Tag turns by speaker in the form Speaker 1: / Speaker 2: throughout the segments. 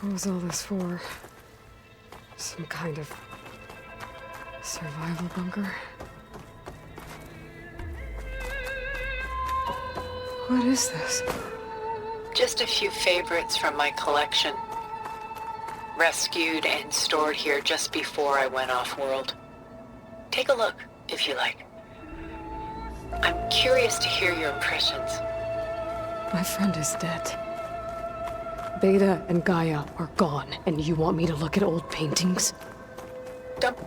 Speaker 1: What was all this for? Some kind of survival bunker? What is this?
Speaker 2: Just a few favorites from my collection. Rescued and stored here just before I went off-world. Take a look, if you like. I'm curious to hear your impressions.
Speaker 1: My friend is dead. Beta and Gaia are gone, and you want me to look at old paintings?
Speaker 2: Don't...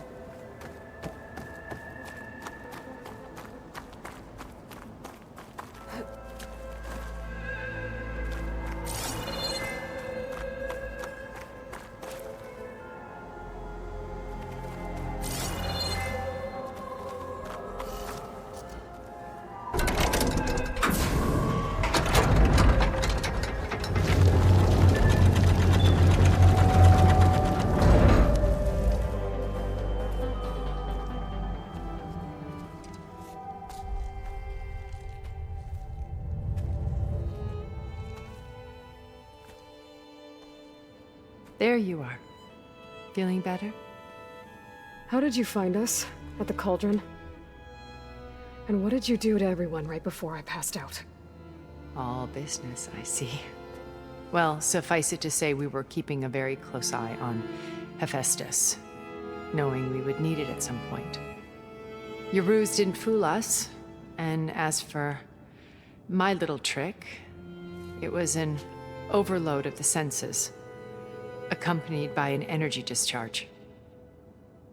Speaker 3: There you are. Feeling better?
Speaker 1: How did you find us? At the cauldron? And what did you do to everyone right before I passed out?
Speaker 3: All business, I see. Well, suffice it to say we were keeping a very close eye on Hephaestus, knowing we would need it at some point. Your ruse didn't fool us, and as for my little trick, it was an overload of the senses, accompanied by an energy discharge.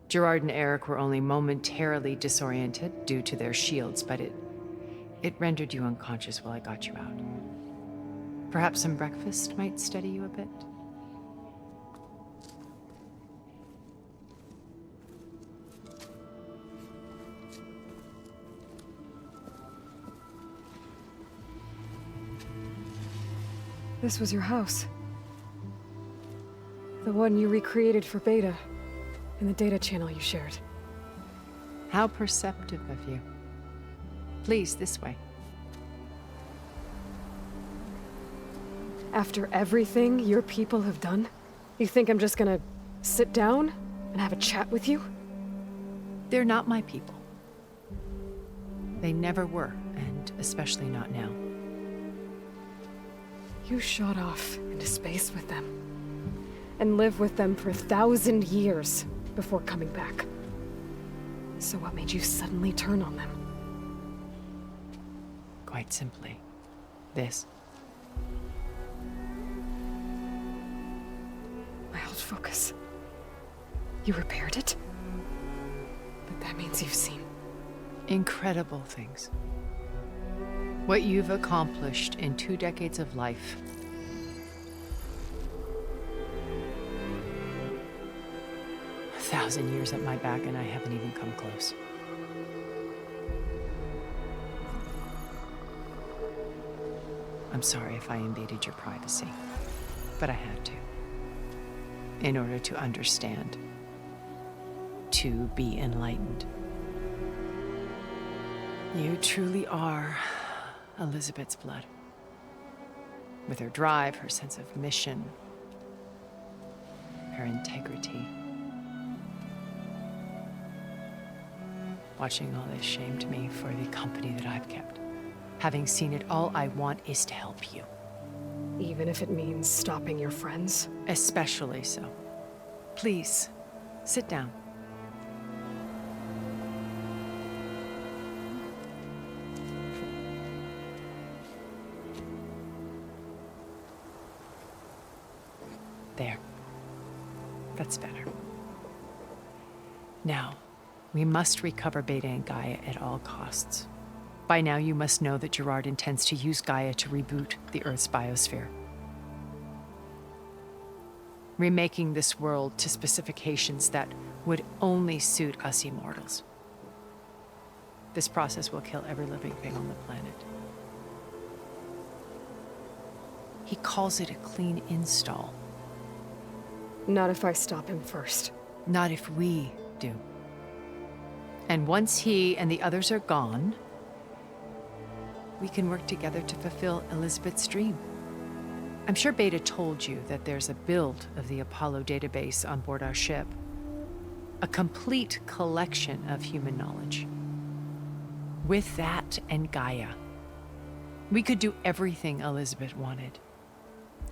Speaker 3: Gerard and Eric were only momentarily disoriented due to their shields, but it rendered you unconscious while I got you out. Perhaps some breakfast might steady you a bit?
Speaker 1: This was your house. The one you recreated for Beta, in the data channel you shared.
Speaker 3: How perceptive of you. Please, this way.
Speaker 1: After everything your people have done, you think I'm just gonna sit down and have a chat with you?
Speaker 3: They're not my people. They never were, and especially not now.
Speaker 1: You shot off into space with them, and lived with them for 1,000 years before coming back. So what made you suddenly turn on them?
Speaker 3: Quite simply, this.
Speaker 1: My old focus. You repaired it? But that means you've seen...
Speaker 3: Incredible things. What you've accomplished in 2 decades of life. A 1,000 years at my back and I haven't even come close. I'm sorry if I invaded your privacy, but I had to. In order to understand. To be enlightened. You truly are Elizabeth's blood. With her drive, her sense of mission, her integrity. Watching all this shamed me for the company that I've kept. Having seen it, all I want is to help you.
Speaker 1: Even if it means stopping your friends?
Speaker 3: Especially so. Please, sit down. There. That's better. Now, we must recover Beta and Gaia at all costs. By now, you must know that Gerard intends to use Gaia to reboot the Earth's biosphere. Remaking this world to specifications that would only suit us immortals. This process will kill every living thing on the planet. He calls it a clean install.
Speaker 1: Not if I stop him first.
Speaker 3: Not if we do. And once he and the others are gone, we can work together to fulfill Elizabeth's dream. I'm sure Beta told you that there's a build of the Apollo database on board our ship. A complete collection of human knowledge. With that and Gaia, we could do everything Elizabeth wanted.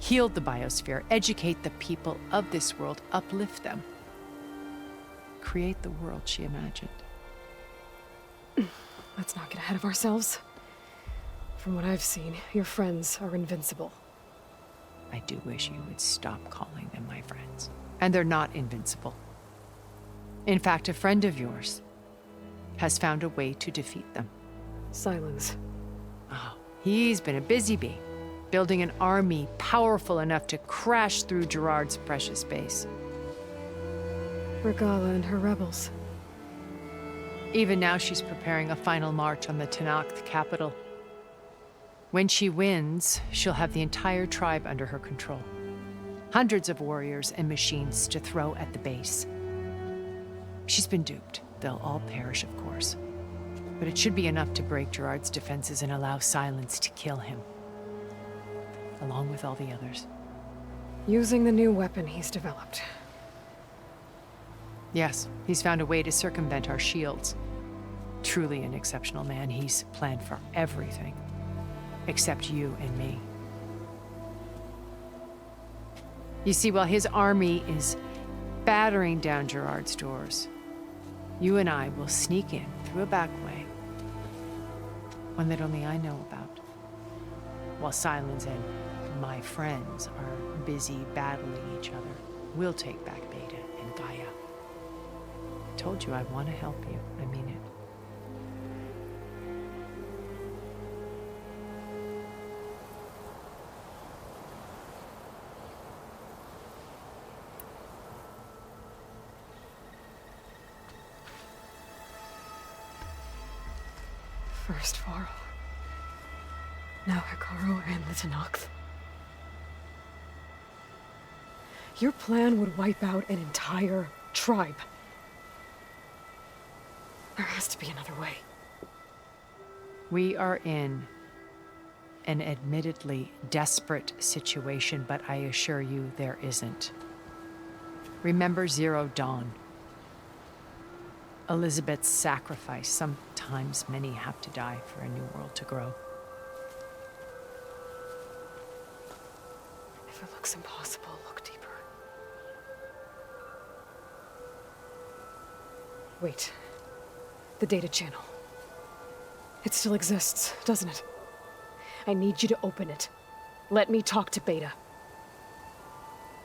Speaker 3: Heal the biosphere, educate the people of this world, uplift them. Create the world she imagined.
Speaker 1: Let's not get ahead of ourselves. From what I've seen, your friends are invincible.
Speaker 3: I do wish you would stop calling them my friends. And they're not invincible. In fact, a friend of yours has found a way to defeat them.
Speaker 1: Silence.
Speaker 3: Oh, he's been a busy bee, building an army powerful enough to crash through Gerard's precious base.
Speaker 1: Regala and her rebels.
Speaker 3: Even now, she's preparing a final march on the Tenakth capital. When she wins, she'll have the entire tribe under her control. Hundreds of warriors and machines to throw at the base. She's been duped. They'll all perish, of course. But it should be enough to break Gerard's defenses and allow Silence to kill him. Along with all the others.
Speaker 1: Using the new weapon he's developed.
Speaker 3: Yes, he's found a way to circumvent our shields. Truly an exceptional man. He's planned for everything. Except you and me. You see, while his army is battering down Gerard's doors, you and I will sneak in through a back way. One that only I know about. While Silence and my friends are busy battling each other, we'll take back Beta and Gaia. I told you I want to help you. I mean it.
Speaker 1: First Varl. Now Hikaru and the Tenakth. Your plan would wipe out an entire tribe. There has to be another way.
Speaker 3: We are in an admittedly desperate situation, but I assure you there isn't. Remember Zero Dawn. Elizabeth's sacrifice. Sometimes many have to die for a new world to grow.
Speaker 1: If it looks impossible, look deeper. Wait. The data channel. It still exists, doesn't it? I need you to open it. Let me talk to Beta.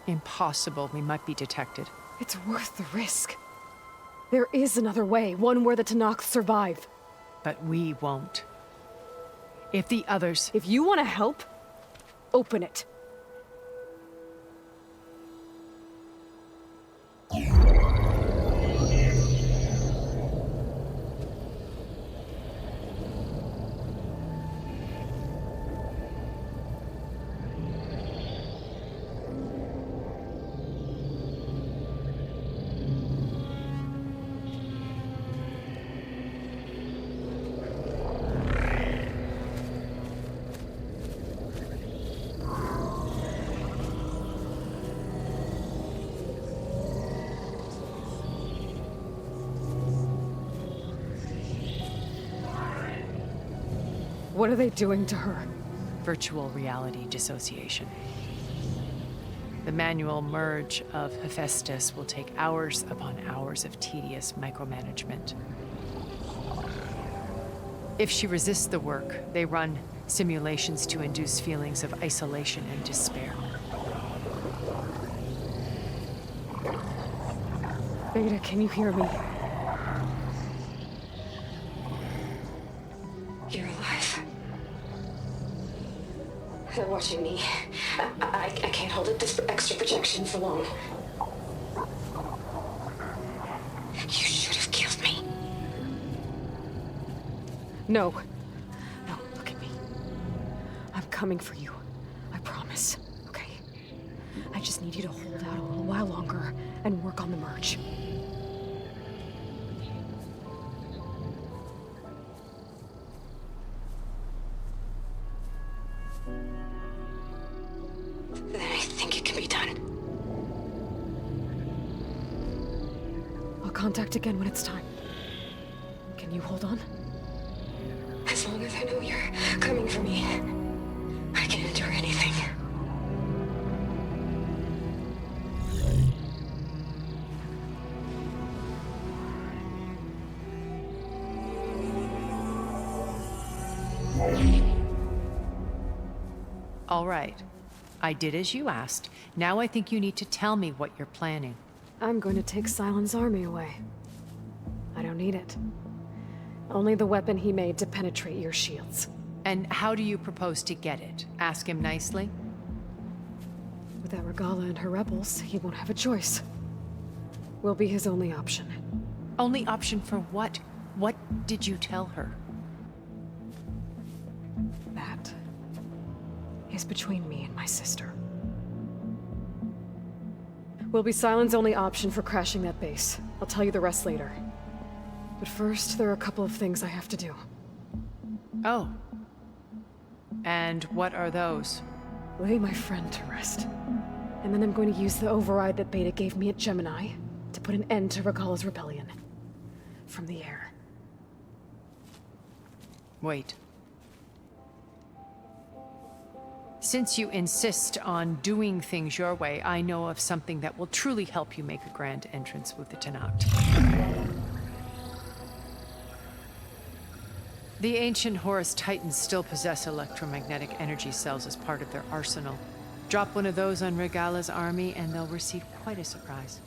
Speaker 3: Impossible. We might be detected.
Speaker 1: It's worth the risk. There is another way, one where the Tenakth survive.
Speaker 3: But we won't. If the others...
Speaker 1: If you want to help, open it. What are they doing to her?
Speaker 3: Virtual reality dissociation. The manual merge of Hephaestus will take hours upon hours of tedious micromanagement. If she resists the work, they run simulations to induce feelings of isolation and despair.
Speaker 1: Beta, can you hear me?
Speaker 4: You're alive. They're watching me. I can't hold up this extra projection for long. You should have killed me.
Speaker 1: No. No, look at me. I'm coming for you. I promise. Okay? I just need you to hold out a little while longer and work on the merge. contact again when it's time. Can you hold on?
Speaker 4: As long as I know you're coming for me, I can endure anything.
Speaker 3: All right. I did as you asked. Now I think you need to tell me what you're planning.
Speaker 1: I'm going to take Sylens' army away. I don't need it. Only the weapon he made to penetrate your shields.
Speaker 3: And how do you propose to get it? Ask him nicely?
Speaker 1: Without Regala and her rebels, he won't have a choice. We'll be his only option.
Speaker 3: Only option for what? What did you tell her?
Speaker 1: That is between me and my sister. Will be Sylens' only option for crashing that base. I'll tell you the rest later. But first, there are a couple of things I have to do.
Speaker 3: Oh. And what are those?
Speaker 1: Lay my friend to rest. And then I'm going to use the override that Beta gave me at Gemini to put an end to Regala's rebellion. From the air.
Speaker 3: Wait. Since you insist on doing things your way, I know of something that will truly help you make a grand entrance with the Tenakth. The ancient Horus Titans still possess electromagnetic energy cells as part of their arsenal. Drop one of those on Regala's army and they'll receive quite a surprise.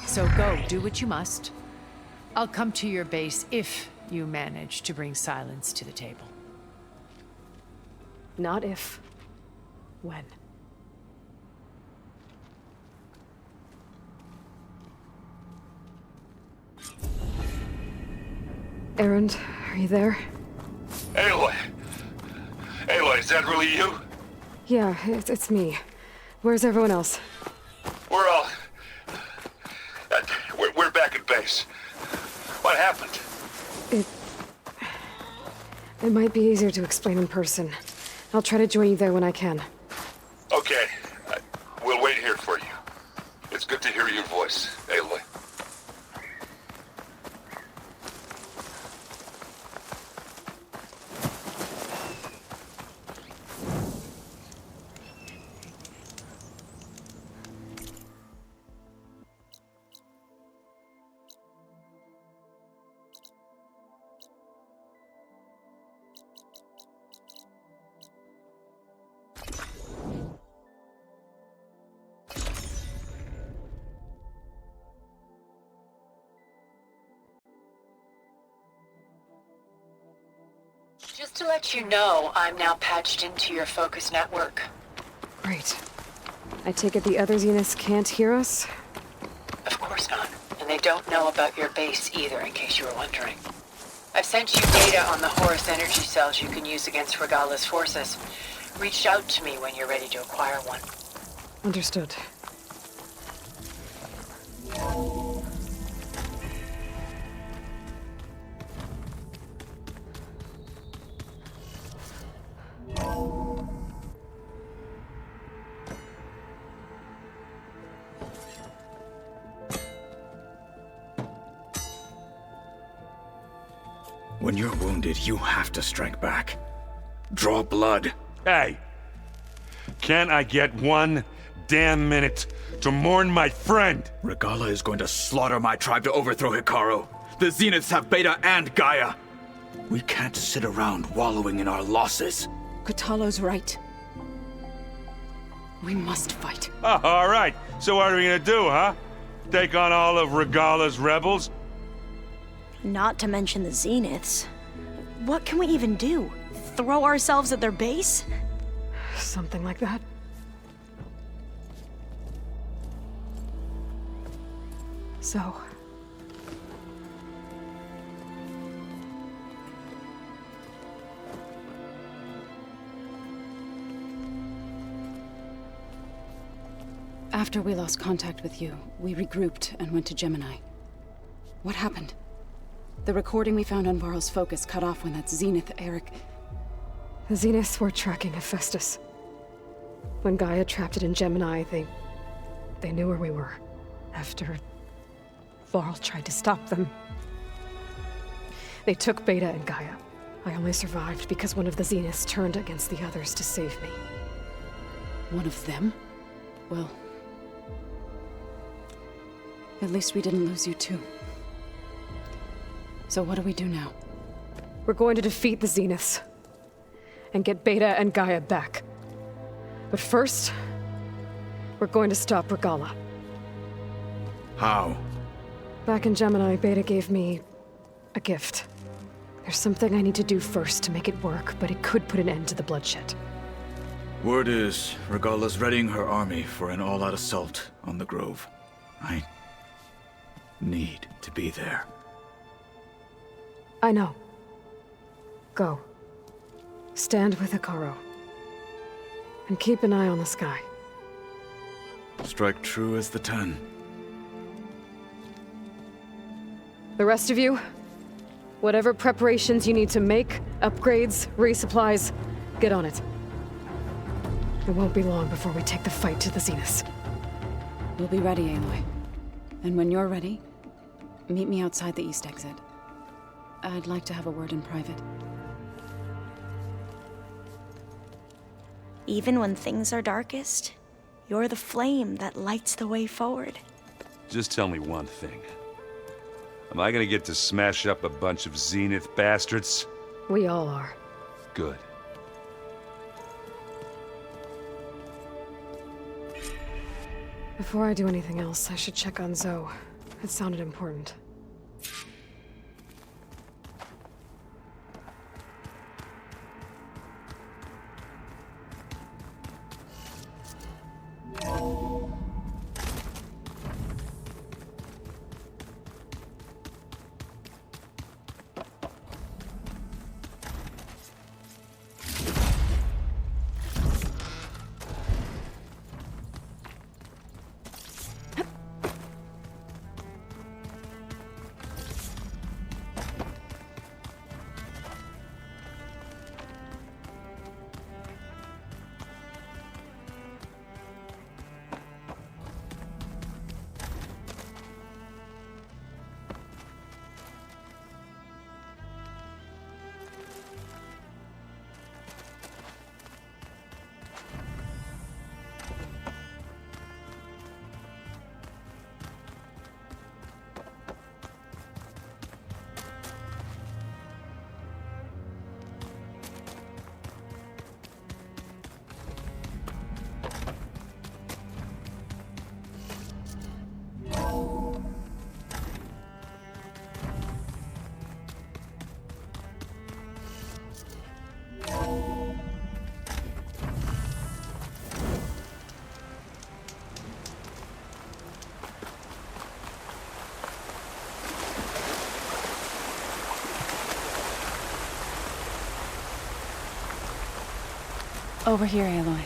Speaker 3: So go, do what you must. I'll come to your base if you manage to bring Sylens to the table.
Speaker 1: Not if. When. Erend, are you there?
Speaker 5: Aloy! Aloy, is that really you?
Speaker 1: Yeah, it's me. Where's everyone else?
Speaker 5: We're all... we're back at base. What happened?
Speaker 1: It might be easier to explain in person. I'll try to join you there when I can.
Speaker 5: Okay. We'll wait here for you. It's good to hear your voice, Aloy.
Speaker 2: Just to let you know, I'm now patched into your focus network.
Speaker 1: Great. I take it the other Zeniths can't hear us?
Speaker 2: Of course not. And they don't know about your base either, in case you were wondering. I've sent you data on the Horus energy cells you can use against Regala's forces. Reach out to me when you're ready to acquire one.
Speaker 1: Understood.
Speaker 6: When you're wounded, you have to strike back. Draw blood.
Speaker 5: Hey! Can't I get one damn minute to mourn my friend?
Speaker 6: Regala is going to slaughter my tribe to overthrow Hikaru. The Zeniths have Beta and Gaia. We can't sit around wallowing in our losses.
Speaker 7: Kotallo's right. We must fight.
Speaker 5: Oh, all right. So what are we gonna do, huh? Take on all of Regala's rebels?
Speaker 8: Not to mention the Zeniths. What can we even do? Throw ourselves at their base?
Speaker 1: Something like that. So...
Speaker 7: After we lost contact with you, we regrouped and went to Gemini. What happened? The recording we found on Varl's focus cut off when that Zenith, Eric...
Speaker 1: The Zeniths were tracking Hephaestus. When Gaia trapped it in Gemini, they They knew where we were, after Varl tried to stop them. They took Beta and Gaia. I only survived because one of the Zeniths turned against the others to save me.
Speaker 7: One of them? Well, at least we didn't lose you too. So what do we do now?
Speaker 1: We're going to defeat the Zeniths and get Beta and Gaia back. But first, we're going to stop Regala.
Speaker 6: How?
Speaker 1: Back in Gemini, Beta gave me a gift. There's something I need to do first to make it work, but it could put an end to the bloodshed.
Speaker 6: Word is, Regala's readying her army for an all-out assault on the Grove. I need to be there.
Speaker 1: I know. Go. Stand with Hekarro. And keep an eye on the sky.
Speaker 6: Strike true as the 10.
Speaker 1: The rest of you, whatever preparations you need to make, upgrades, resupplies, get on it. It won't be long before we take the fight to the Zeniths.
Speaker 7: We'll be ready, Aloy. And when you're ready, meet me outside the east exit. I'd like to have a word in private.
Speaker 8: Even when things are darkest, you're the flame that lights the way forward.
Speaker 5: Just tell me one thing. Am I gonna get to smash up a bunch of Zenith bastards?
Speaker 1: We all are.
Speaker 5: Good.
Speaker 1: Before I do anything else, I should check on Zoe. It sounded important.
Speaker 7: Over here, Aloy.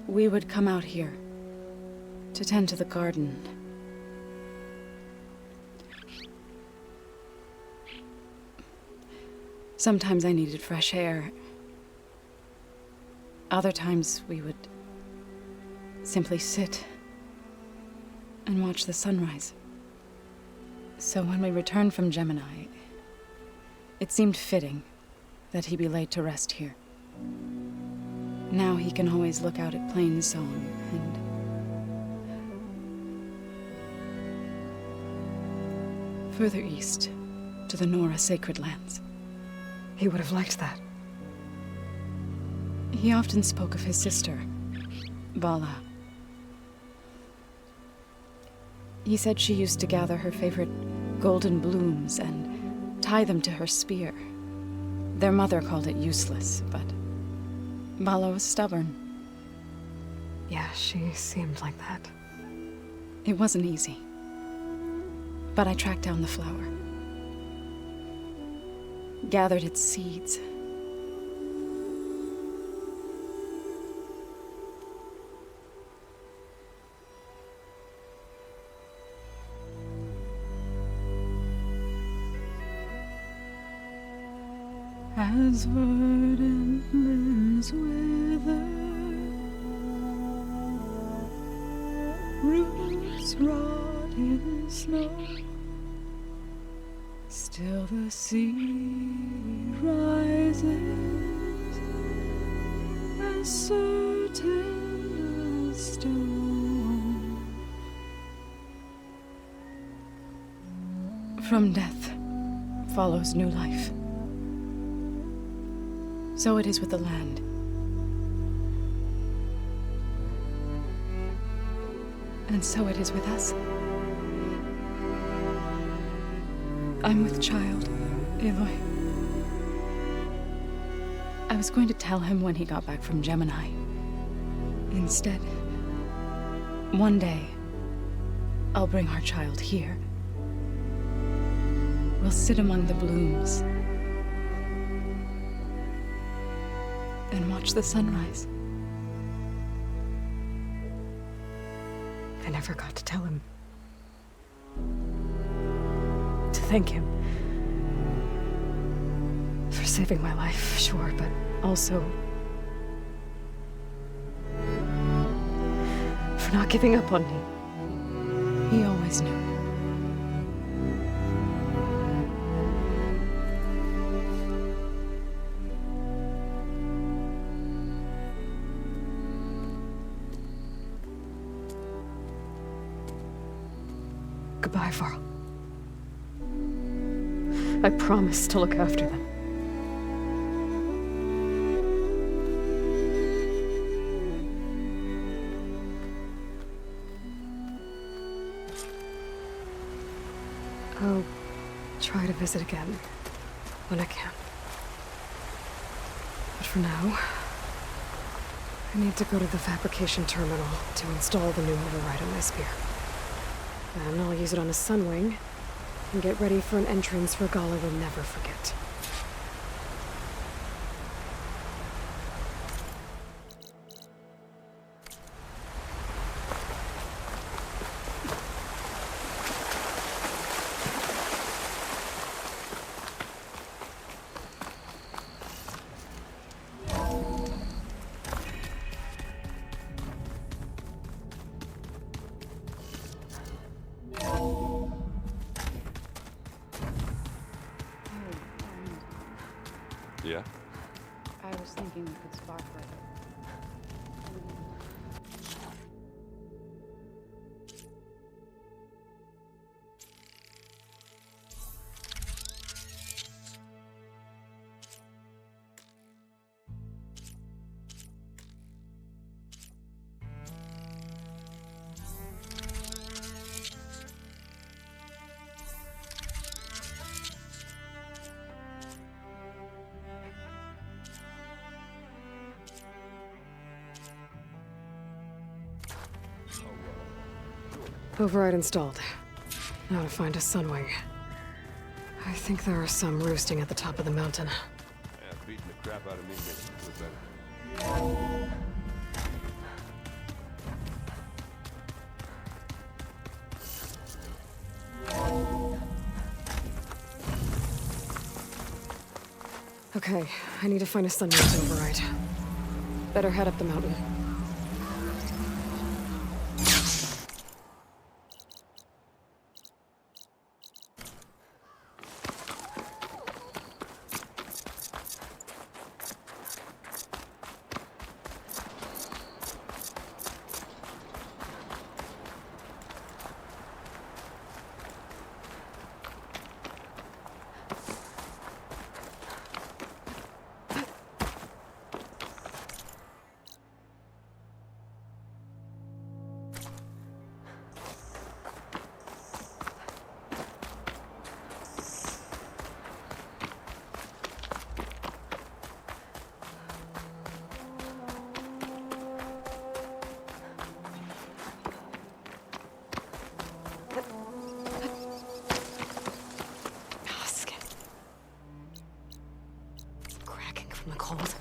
Speaker 7: We would come out here to tend to the garden. Sometimes I needed fresh air. Other times we would simply sit and watch the sunrise. So when we returned from Gemini, it seemed fitting that he be laid to rest here. Now he can always look out at Plains Zone and further east to the Nora Sacred Lands.
Speaker 1: He would have liked that.
Speaker 7: He often spoke of his sister, Bala. He said she used to gather her favorite golden blooms and tie them to her spear. Their mother called it useless, but Bala was stubborn.
Speaker 1: Yeah, she seemed like that.
Speaker 7: It wasn't easy. But I tracked down the flower. Gathered its seeds. as verdant limbs wither, roots rot in snow, still the sea rises as certain as stone. From death follows new life. So it is with the land. And so it is with us. I'm with child, Aloy. I was going to tell him when he got back from Gemini. Instead, one day, I'll bring our child here. We'll sit among the blooms and watch the sunrise.
Speaker 1: I never got to tell him. To thank him. For saving my life, sure, but also for not giving up on me.
Speaker 7: He always knew.
Speaker 1: Goodbye, Varl. I promise to look after them. I'll try to visit again when I can. But for now, I need to go to the fabrication terminal to install the new override on my spear. And I'll use it on a sunwing and get ready for an entrance Regala will never forget.
Speaker 5: Yeah?
Speaker 7: I was thinking we could spar further.
Speaker 1: Override installed. Now to find a sunwing. I think there are some roosting at the top of the mountain.
Speaker 5: Yeah, beating the crap out of me makes me feel better.
Speaker 1: Okay, I need to find a sunwing to override. Better head up the mountain. Skin. Cracking from the cold.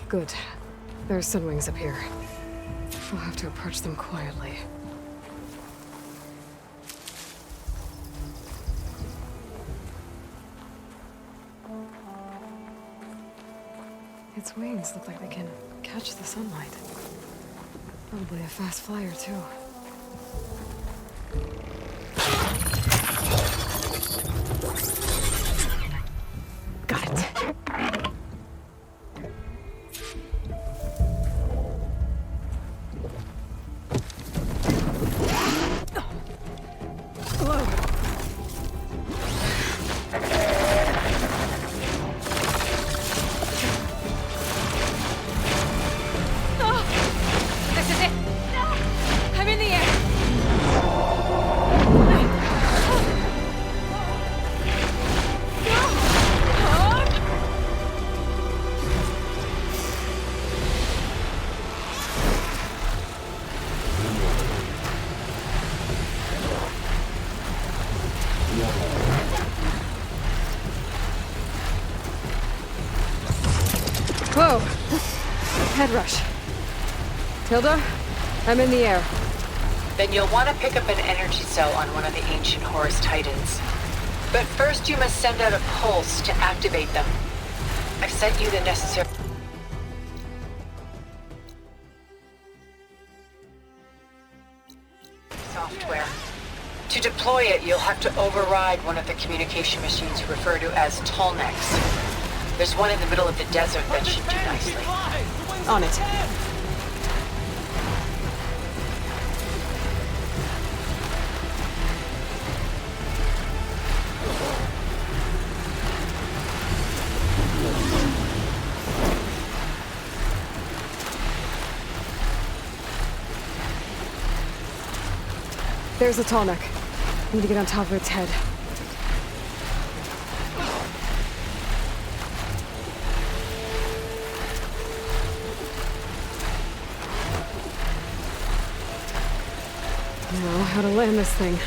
Speaker 1: Good. There are sunwings up here. We'll have to approach them quietly. Its wings look like they can catch the sunlight. Probably a fast flyer, too. Got it. Whoa! Head rush. Tilda, I'm in the air.
Speaker 2: Then you'll want to pick up an energy cell on one of the ancient Horus Titans. But first you must send out a pulse to activate them. I've sent you the necessary software. To deploy it, you'll have to override one of the communication machines referred to as Tallnecks. There's one in the middle of the desert that should do nicely.
Speaker 1: On it. There's the Tallneck. Need to get on top of its head. Now, how to land this thing.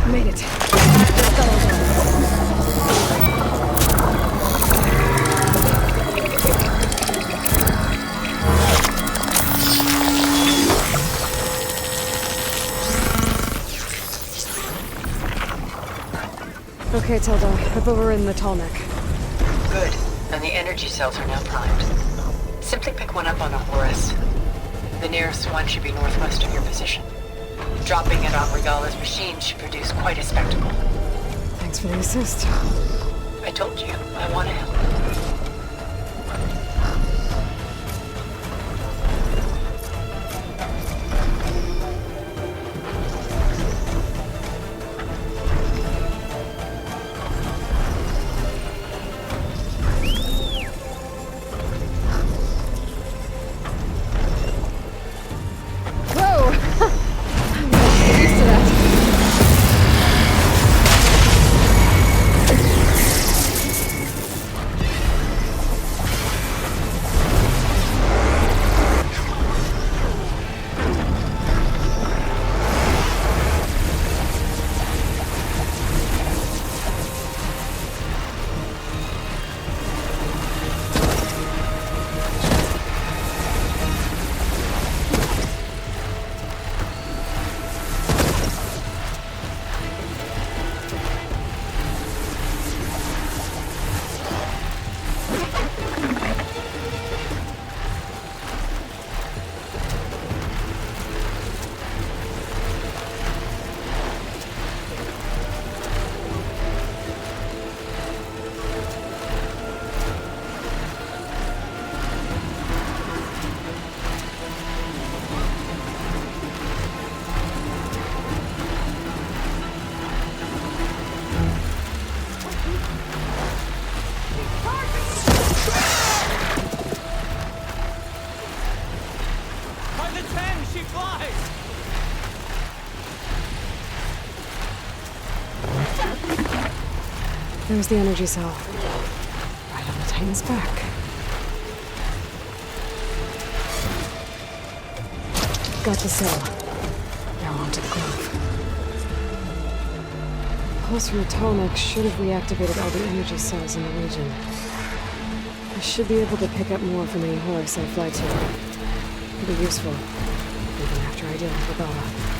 Speaker 1: Made it. Okay, Tilda, I've overridden the Tallneck.
Speaker 2: Good. And the energy cells are now primed. Simply pick one up on a Horus. The nearest one should be northwest of your position. Dropping it on Regala's machine should produce quite a spectacle.
Speaker 1: Thanks for the assist.
Speaker 2: I told you, I want to help.
Speaker 1: There's the energy cell. Right on the Titan's back. got the cell. Now on to the grove. Pulse from the tallneck should have reactivated all the energy cells in the region. I should be able to pick up more from any horse I fly to. It'll be useful, even after I deal with Regala.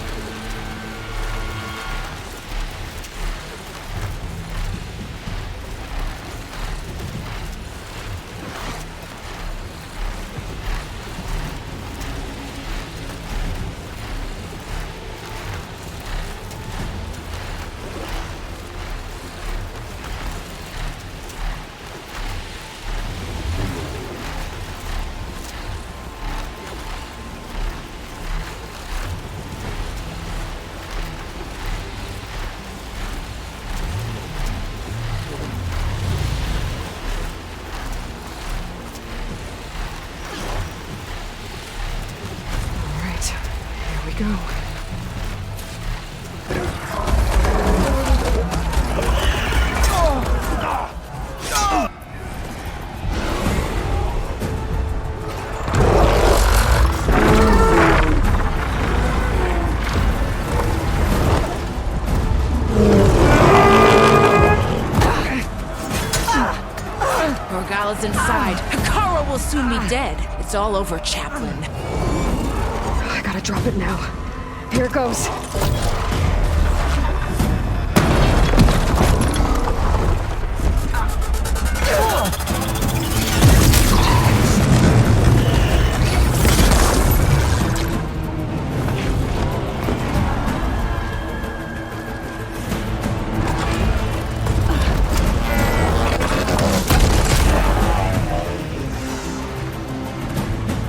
Speaker 1: Go.
Speaker 9: Regala's inside. Hikaru will soon be dead. It's all over, Chaplain.
Speaker 1: I gotta drop it now. Here it goes.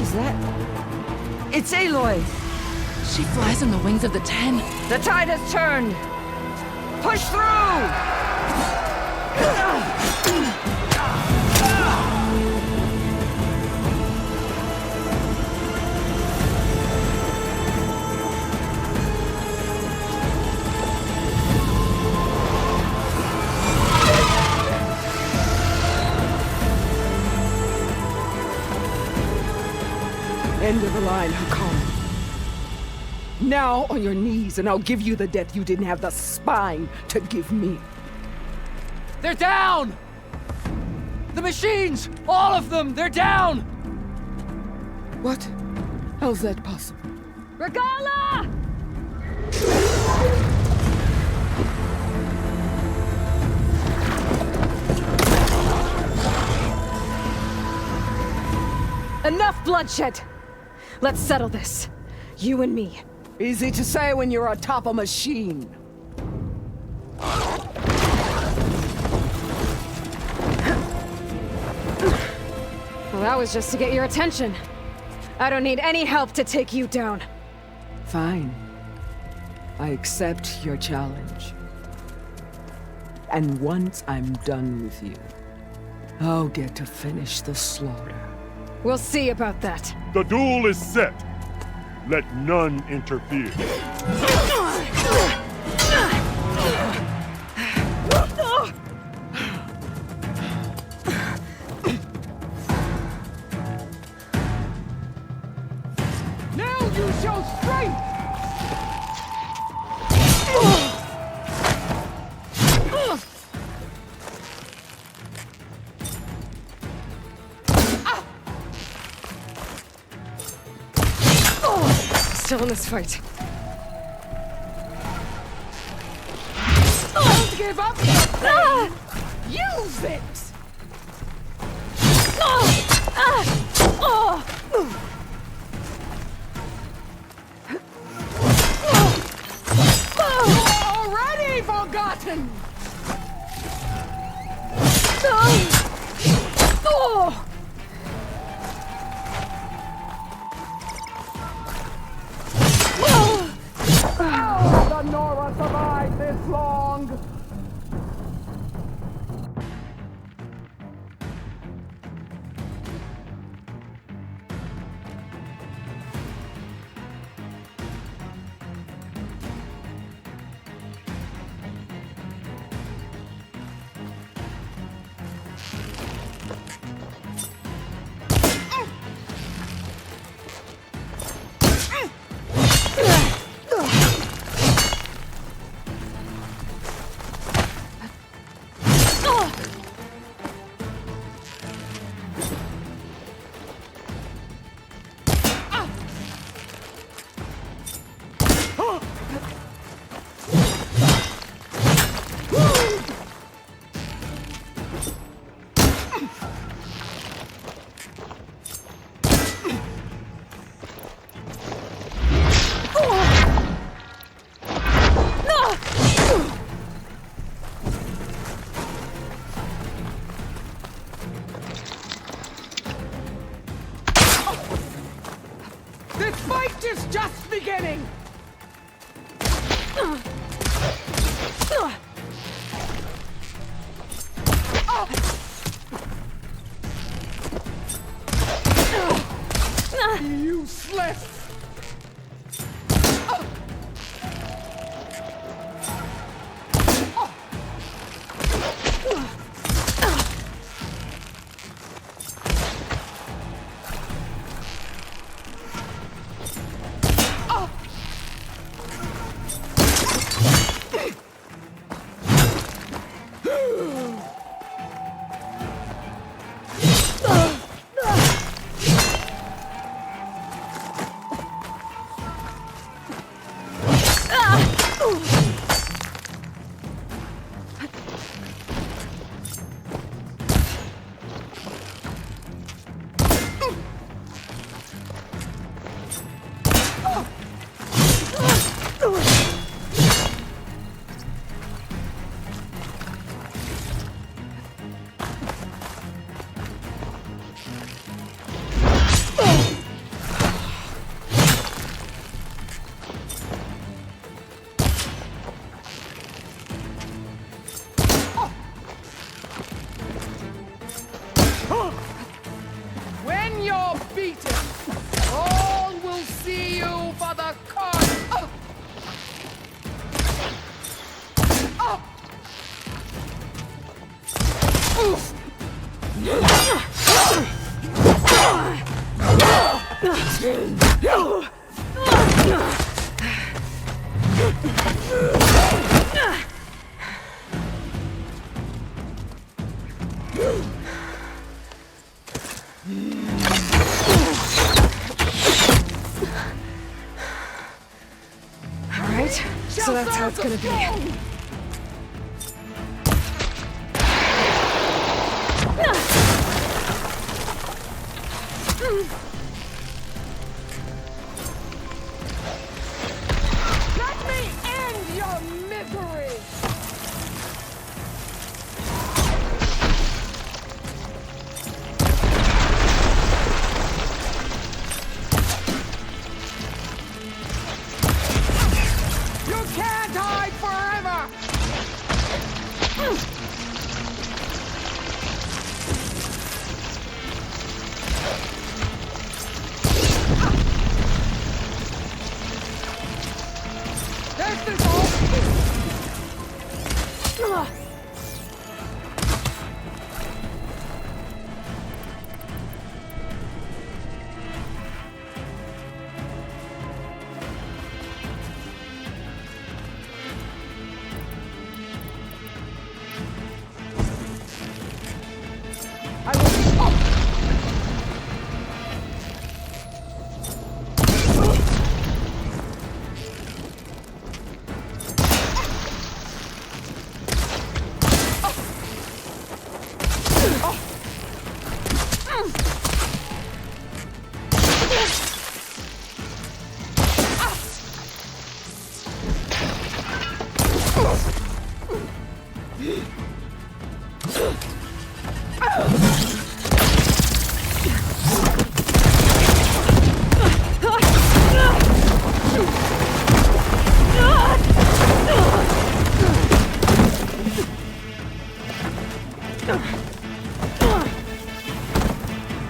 Speaker 10: Is that... It's Aloy!
Speaker 9: She flies on the wings of the 10.
Speaker 10: The tide has turned! Push through!
Speaker 11: End of the line, Hikaru. Now on your knees, and I'll give you the death you didn't have the spine to give me.
Speaker 12: They're down! The machines! All of them! They're down!
Speaker 11: What? How's that possible?
Speaker 1: Regala! Enough bloodshed! Let's settle this. You and me.
Speaker 11: Easy to say when you're atop a machine.
Speaker 1: Well, that was just to get your attention. I don't need any help to take you down.
Speaker 11: Fine. I accept your challenge. And once I'm done with you, I'll get to finish the slaughter.
Speaker 1: We'll see about that.
Speaker 5: The duel is set. Let none interfere.
Speaker 11: Now you show strength!
Speaker 1: Still in this fight.
Speaker 11: Don't give up! Use it! Already forgotten! How the Nora survived this long? worst is just beginning! Useless! When you're beaten, all will see you for the cause.
Speaker 1: Alright, so that's how it's gonna be.
Speaker 11: Let me end your misery! You can't hide forever! There's this hole! I will...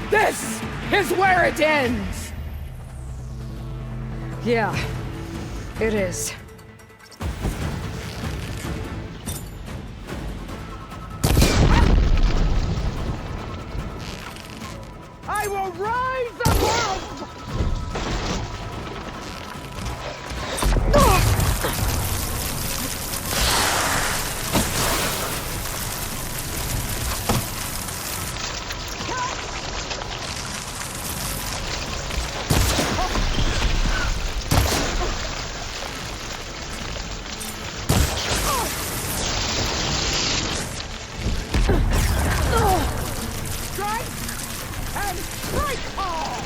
Speaker 11: This is where it ends!
Speaker 1: Yeah, it is.
Speaker 11: I will rise above! Strike and strike hard!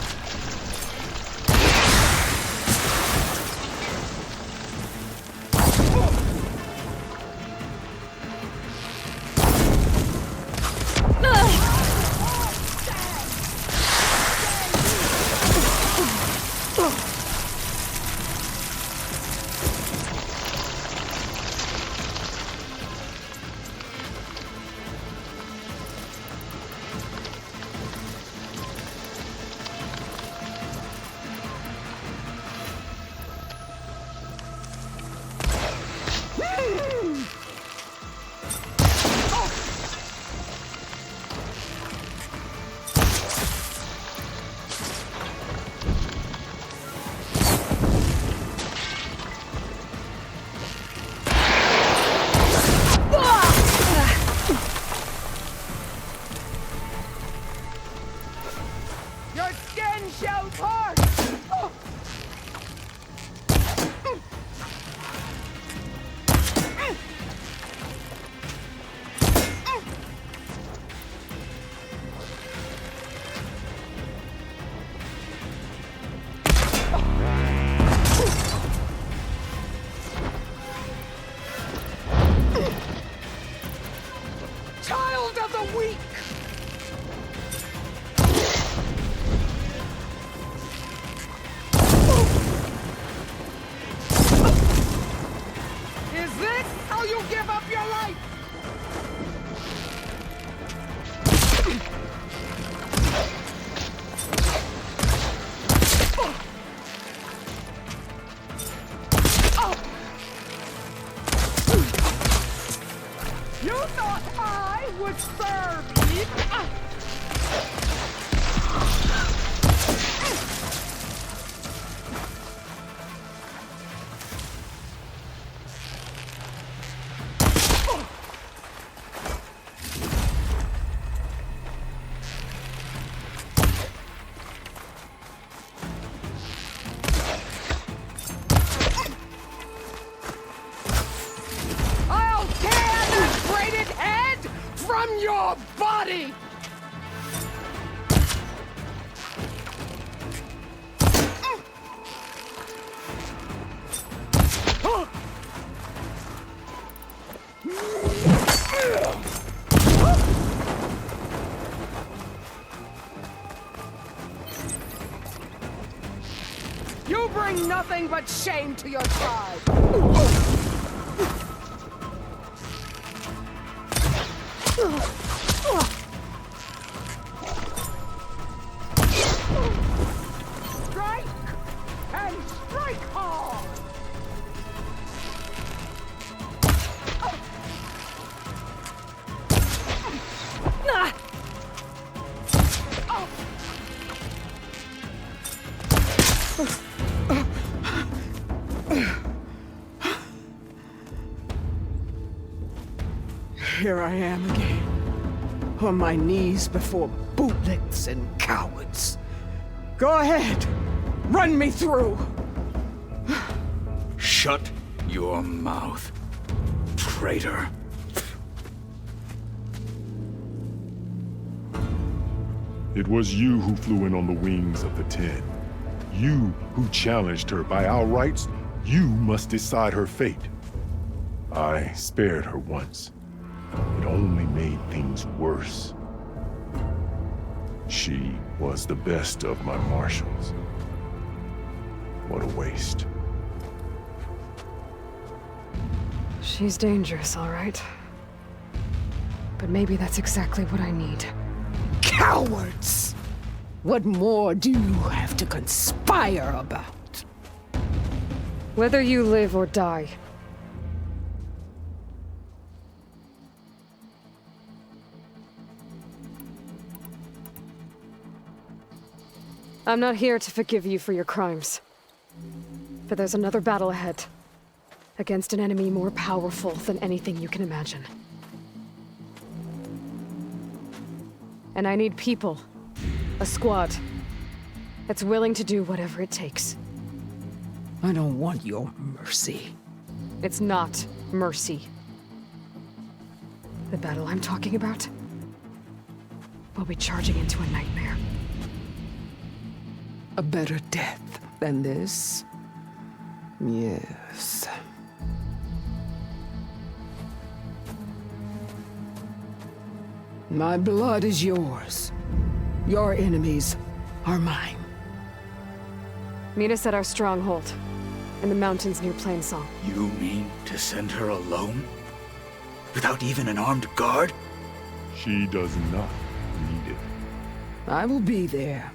Speaker 11: shell's heart! Oh. Child of the weak! Is this how you give up your life? You thought I would spare me? I'll tear that braided head from your body! You bring nothing but shame to your tribe. Strike! And strike hard! Here I am again, on my knees before bootlicks and cowards. Go ahead, run me through.
Speaker 6: Shut your mouth, traitor.
Speaker 5: It was you who flew in on the wings of the Ten. You who challenged her by our rights. You must decide her fate. I spared her once. It only made things worse. She was the best of my marshals. What a waste.
Speaker 1: She's dangerous, all right. But maybe that's exactly what I need.
Speaker 11: Cowards! What more do you have to conspire about?
Speaker 1: Whether you live or die. I'm not here to forgive you for your crimes. But there's another battle ahead. Against an enemy more powerful than anything you can imagine. And I need people. A squad. That's willing to do whatever it takes.
Speaker 11: I don't want your mercy.
Speaker 1: It's not mercy. The battle I'm talking about will be charging into a nightmare.
Speaker 11: A better death than this? Yes. My blood is yours. Your enemies are mine.
Speaker 1: Meet us at our stronghold, in the mountains near Plainsong.
Speaker 6: You mean to send her alone? Without even an armed guard?
Speaker 5: She does not need it.
Speaker 11: I will be there.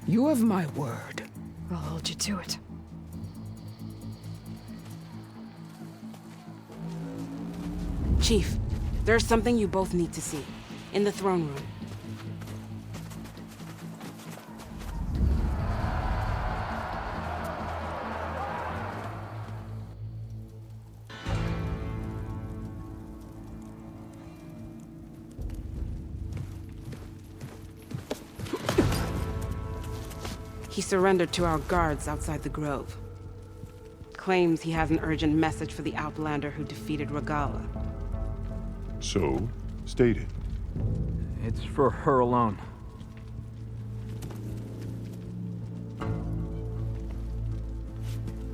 Speaker 11: You have my word.
Speaker 1: I'll hold you to it.
Speaker 9: Chief, there's something you both need to see. In the throne room.
Speaker 13: He surrendered to our guards outside the grove. Claims he has an urgent message for the Outlander who defeated Regala.
Speaker 5: So, state it.
Speaker 12: It's for her alone.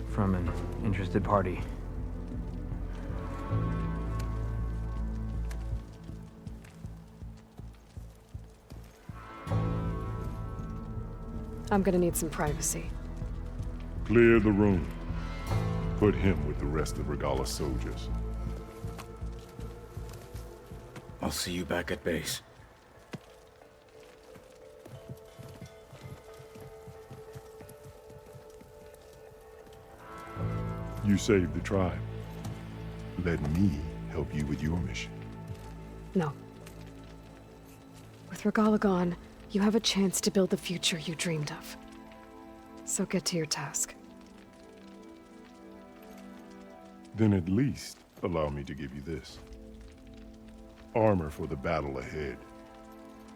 Speaker 12: From an interested party.
Speaker 1: I'm gonna need some privacy.
Speaker 5: Clear the room. Put him with the rest of Regala's soldiers.
Speaker 6: I'll see you back at base.
Speaker 5: You saved the tribe. Let me help you with your mission.
Speaker 1: No. With Regala gone, you have a chance to build the future you dreamed of. So get to your task.
Speaker 5: Then at least allow me to give you this. Armor for the battle ahead.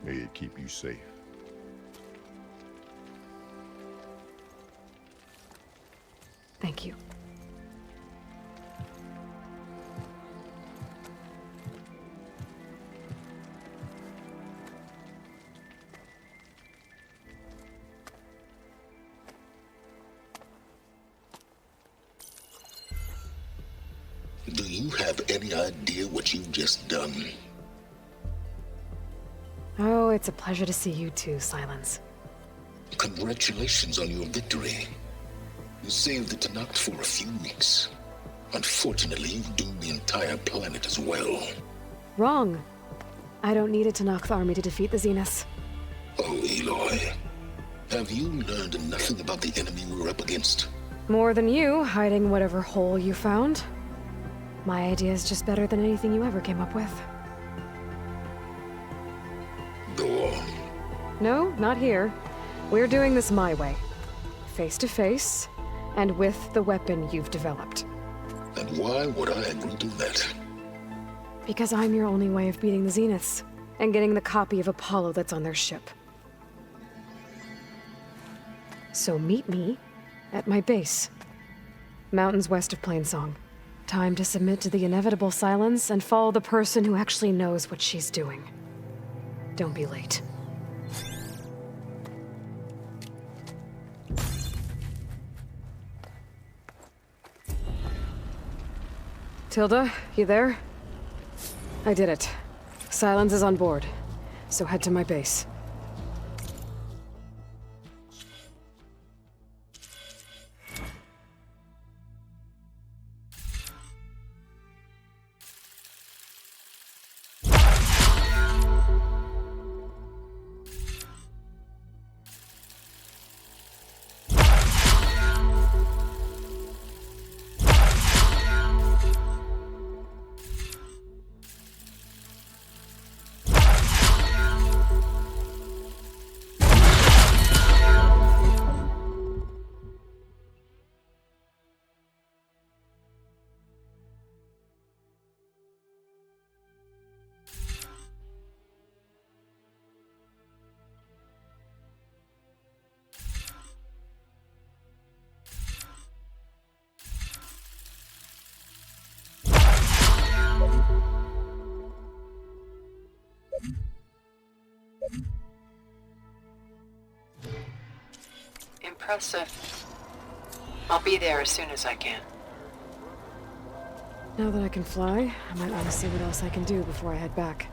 Speaker 5: May it keep you safe.
Speaker 1: Thank you.
Speaker 14: Do you have any idea what you've just done?
Speaker 1: Oh, it's a pleasure to see you too, Silence.
Speaker 14: Congratulations on your victory. You saved the Tanakh for a few weeks. Unfortunately, you've doomed the entire planet as well.
Speaker 1: Wrong. I don't need a Tanakh army to defeat the Zeniths.
Speaker 14: Oh, Aloy. Have you learned nothing about the enemy we're up against?
Speaker 1: More than you, hiding whatever hole you found. My idea is just better than anything you ever came up with.
Speaker 14: Go on.
Speaker 1: No, not here. We're doing this my way. Face to face, and with the weapon you've developed.
Speaker 14: And why would I agree to that?
Speaker 1: Because I'm your only way of beating the Zeniths, and getting the copy of Apollo that's on their ship. So meet me at my base. Mountains west of Plainsong. Time to submit to the inevitable silence and follow the person who actually knows what she's doing. Don't be late. Tilda, you there? I did it. Silence is on board, so head to my base.
Speaker 2: Impressive. I'll be there as soon as I can.
Speaker 1: Now that I can fly, I might want to see what else I can do before I head back.